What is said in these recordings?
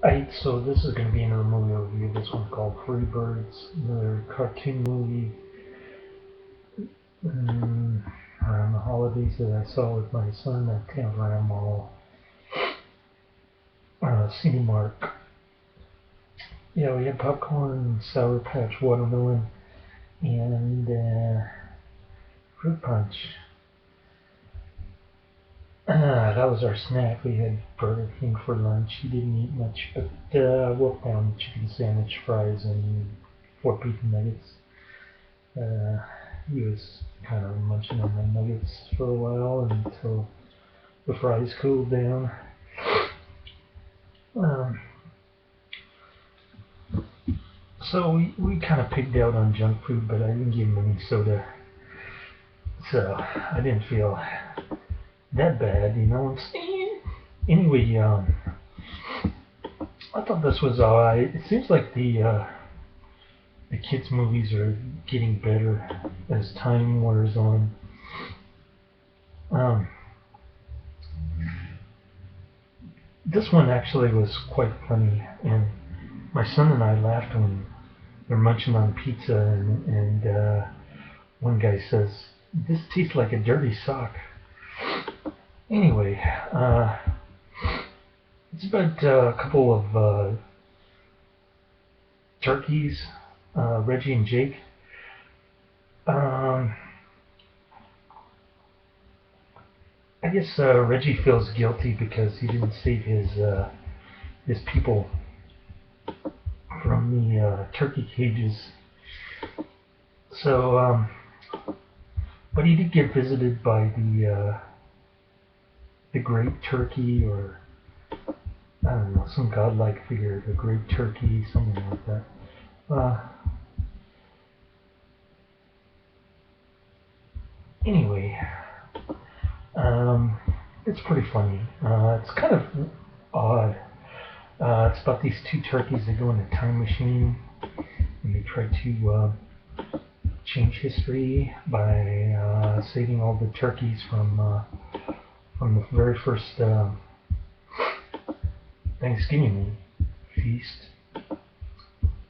So this is going to be another movie review. This one's called Free Birds, another cartoon movie um, around the holidays that I saw with my son at Tampa Mall, Cinemark. Yeah, we had popcorn, Sour Patch watermelon, and fruit punch. That was our snack. We had Burger King for lunch. He didn't eat much, but I wolfed down chicken sandwich, fries, and 4 beef nuggets. Uh, he was kind of munching on the nuggets for a while until the fries cooled down. Um, so we kind of picked out on junk food, but I didn't give him any soda, so I didn't feel that bad, you know what I'm saying? Anyway, I thought this was alright. It seems like the kids' movies are getting better as time wears on. Um, this one actually was quite funny, and my son and I laughed when they're munching on pizza, and one guy says, "This tastes like a dirty sock." Anyway, it's about a couple of turkeys, Reggie and Jake. Um, I guess Reggie feels guilty because he didn't save his people from the turkey cages. So, but he did get visited by the great turkey, or I don't know, some godlike figure, the great turkey, something like that. Uh, anyway, um, it's pretty funny. It's kind of odd. It's about these two turkeys that go in a time machine and they try to change history by saving all the turkeys from the very first Thanksgiving feast.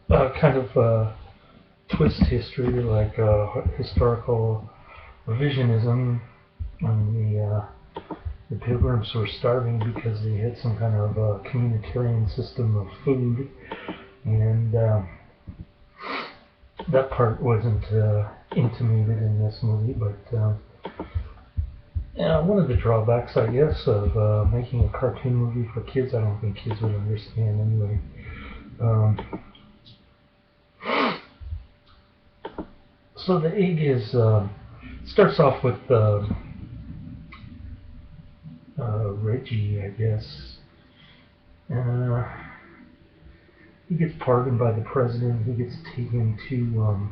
Kind of twist history, like historical revisionism, when the Pilgrims were starving because they had some kind of communitarian system of food, and that part wasn't intimated in this movie, but yeah, one of the drawbacks, I guess, of making a cartoon movie for kids, I don't think kids would understand anyway. Um, so the egg is starts off with Reggie, I guess. Uh, he gets pardoned by the president. He gets taken to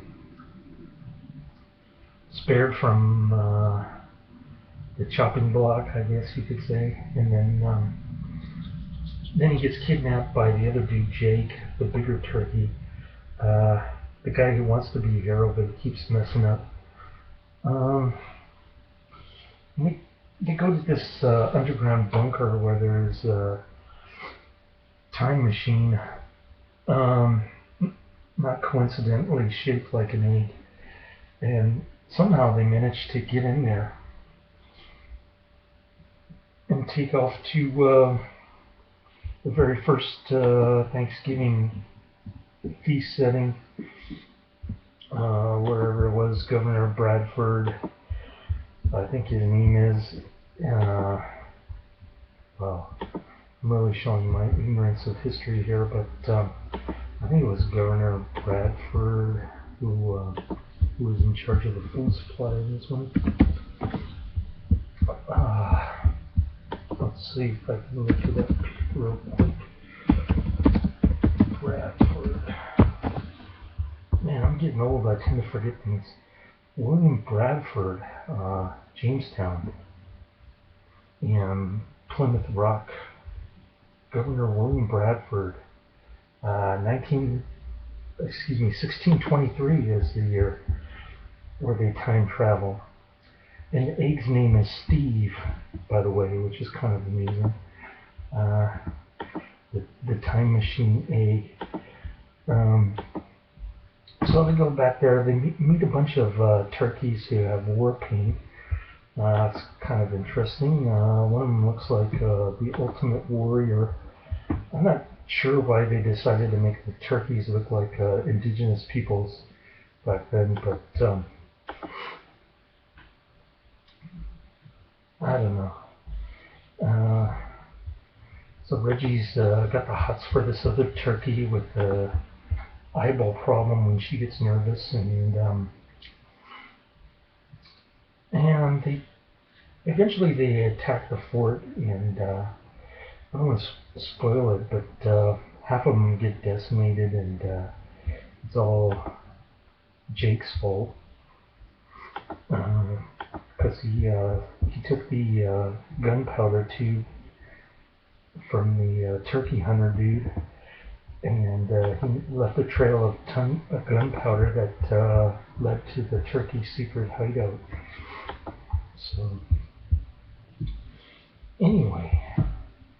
spared from the chopping block, I guess you could say, and then he gets kidnapped by the other dude, Jake, the bigger turkey, the guy who wants to be a hero but he keeps messing up. Um, they go to this underground bunker where there's a time machine, um, not coincidentally shaped like an egg, and somehow they manage to get in there and take off to the very first Thanksgiving feast setting, wherever it was, Governor Bradford, I think his name is. Well, I'm really showing my ignorance of history here, but I think it was Governor Bradford who was in charge of the food supply in this one. Let's see if I can look it up real quick. Bradford. Man, I'm getting old. I tend to forget things. William Bradford, Jamestown, and Plymouth Rock. Governor William Bradford, 1623 is the year where they time travel. And the egg's name is Steve, by the way, which is kind of amusing. Uh, the time machine egg. So they go back there. They meet a bunch of turkeys who have war paint. It's kind of interesting. One of them looks like the Ultimate Warrior. I'm not sure why they decided to make the turkeys look like indigenous peoples back then, but I don't know. So Reggie's got the hots for this other turkey with the eyeball problem when she gets nervous, and they eventually they attack the fort, and I don't want to spoil it, but half of them get decimated, and it's all Jake's fault because he took the gunpowder tube from the turkey hunter dude, and he left a trail of gunpowder that led to the turkey secret hideout. So anyway,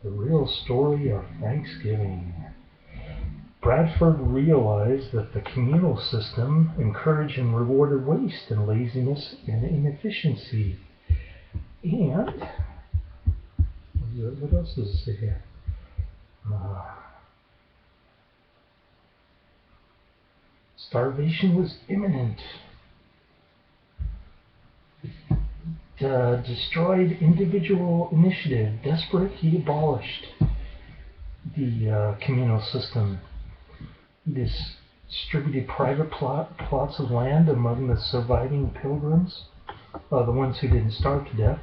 the real story of Thanksgiving. Bradford realized that the communal system encouraged and rewarded waste and laziness and inefficiency. And what else is it here? Starvation was imminent. Destroyed individual initiative. Desperate, he abolished the communal system. He distributed private plots of land among the surviving pilgrims, the ones who didn't starve to death,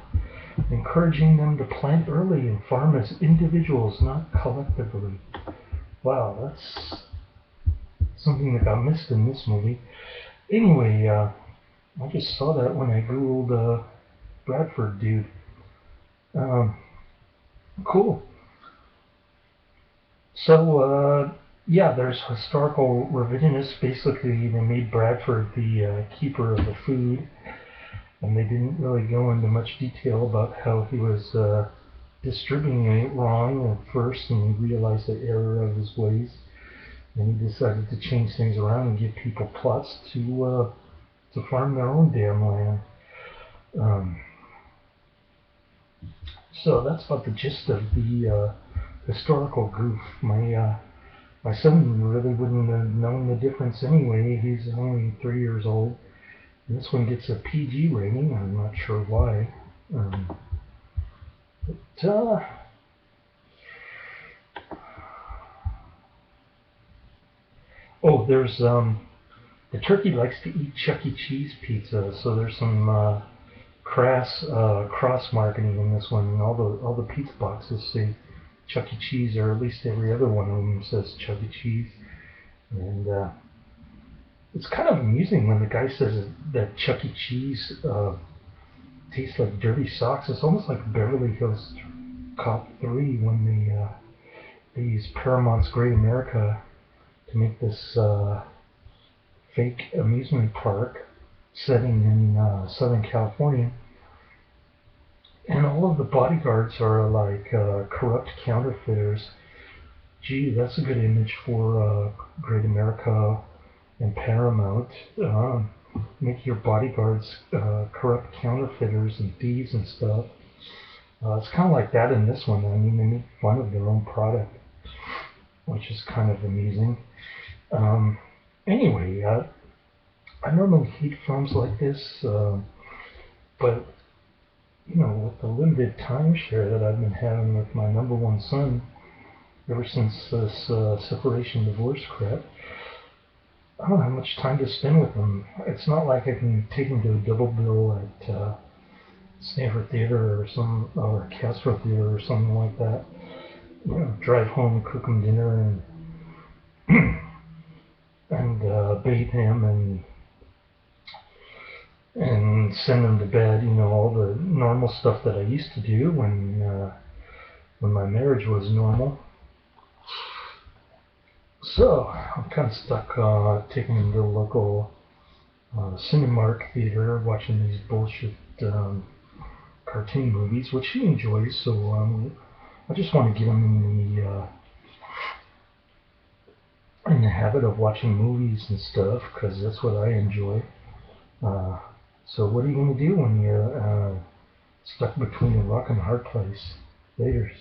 encouraging them to plant early and farm as individuals, not collectively. Wow, that's something that got missed in this movie. Anyway, I just saw that when I googled Bradford dude. Cool. So, yeah, there's historical revisionists. Basically, they made Bradford the keeper of the food, and they didn't really go into much detail about how he was distributing it wrong at first, and he realized the error of his ways, and he decided to change things around and give people plots to farm their own damn land. So that's about the gist of the historical goof. My son really wouldn't have known the difference anyway. He's only 3 years old. And this one gets a PG rating. I'm not sure why. Oh, there's the turkey likes to eat Chuck E. Cheese pizza, so there's some crass cross marketing in this one. All the pizza boxes say Chuck E. Cheese, or at least every other one of them says Chuck E. Cheese. And it's kind of amusing when the guy says that Chuck E. Cheese tastes like dirty socks. It's almost like Beverly Hills Cop 3 when they use Paramount's Great America to make this fake amusement park setting in Southern California. And all of the bodyguards are like corrupt counterfeiters. Gee, that's a good image for Great America and Paramount. Make your bodyguards corrupt counterfeiters and thieves and stuff. It's kind of like that in this one. I mean, they make fun of their own product, which is kind of amusing. Anyway, I normally hate films like this, but you know, with the limited timeshare that I've been having with my number one son ever since this separation divorce crap, I don't have much time to spend with him. It's not like I can take him to a double bill at Stanford Theater or Castro Theater or something like that. You know, drive home, cook him dinner, and bathe him and send him to bed. You know, all the normal stuff that I used to do when my marriage was normal. So I'm kind of stuck taking him to the local Cinemark theater, watching these bullshit cartoon movies, which he enjoys. So I just want to get him in in the habit of watching movies and stuff because that's what I enjoy. Uh, so what are you going to do when you're stuck between a rock and a hard place? Laters.